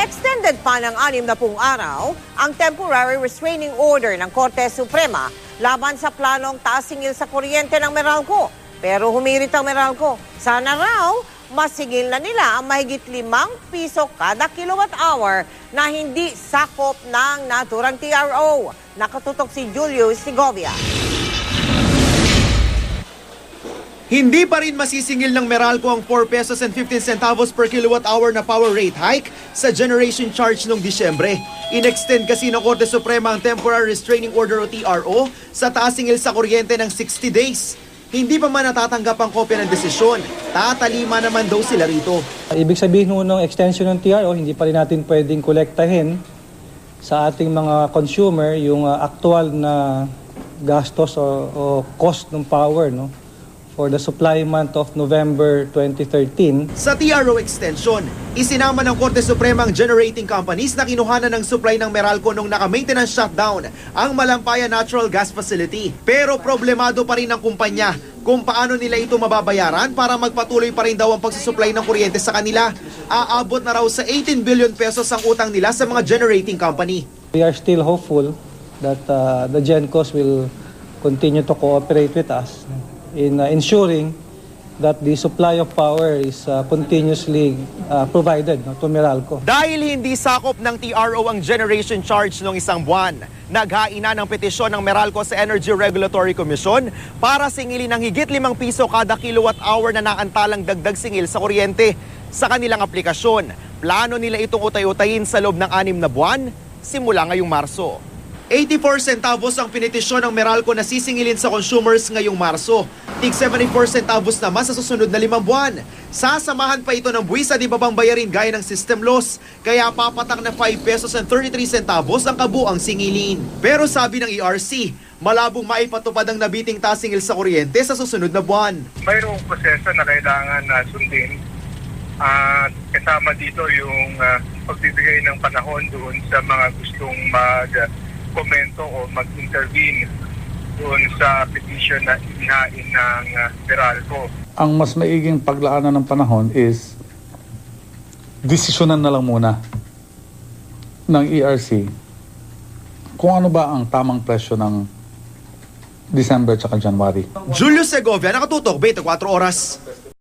In-extended pa ng 60 araw ang temporary restraining order ng Korte Suprema laban sa planong taas-singil sa kuryente ng Meralco. Pero humirit ang Meralco. Sana raw, masigil na nila ang mahigit 5 piso kada kilowatt hour na hindi sakop ng naturang TRO. Nakatutok si Julius Segovia. Hindi pa rin masisingil ng Meralco ang 4 pesos and 15 centavos per kilowatt hour na power rate hike sa generation charge noong Disyembre. In-extend kasi ng Korte Suprema ang Temporary Restraining Order o TRO sa taas-singil sa kuryente ng 60 days. Hindi pa man natatanggap ang kopya ng desisyon. Tatalima naman daw sila rito. Ibig sabihin ng extension ng TRO, hindi pa rin natin pwedeng kolektahin sa ating mga consumer yung actual na gastos o cost ng power, no? For the supply month of November 2013. Sa TRO extension, isinama ng Korte Suprema ang generating companies na kinuhanan ng supply ng Meralco nung naka-maintenance shutdown ang Malampaya Natural Gas Facility. Pero problemado pa rin ang kumpanya kung paano nila ito mababayaran para magpatuloy pa rin daw ang pagsusupply ng kuryente sa kanila. Aabot na raw sa 18 billion pesos ang utang nila sa mga generating company. We are still hopeful that the GenCos will continue to cooperate with us in ensuring that the supply of power is continuously provided to Meralco. Dahil hindi sakop ng TRO ang generation charge noong isang buwan, naghaina ng petisyon ng Meralco sa Energy Regulatory Commission para singilin ng higit 5 piso kada kilowatt hour na naantalang dagdag singil sa kuryente sa kanilang aplikasyon. Plano nila itong utay-utayin sa loob ng 6 na buwan simula ngayong Marso. 84 centavos ang pinitisyon ng Meralco na sisingilin sa consumers ngayong Marso. Tig 74 centavos naman sa susunod na 5 buwan. Sasamahan pa ito ng buwis at ibabang bayarin gaya ng system loss. Kaya papatak na 5 pesos and 33 centavos ang kabuang singilin. Pero sabi ng ERC, malabong maipatupad ang nabiting tasingil sa kuryente sa susunod na buwan. Mayroong proseso na kailangan sundin at kasama dito yung pagbibigay ng panahon doon sa mga gustong komento o mag-intervene doon sa petition na inihain ng Meralco. Ang mas maiging paglaanan ng panahon is desisyonan na lang muna ng ERC kung ano ba ang tamang presyo ng December at January. Julius Segovia, nakatutok, 24 oras.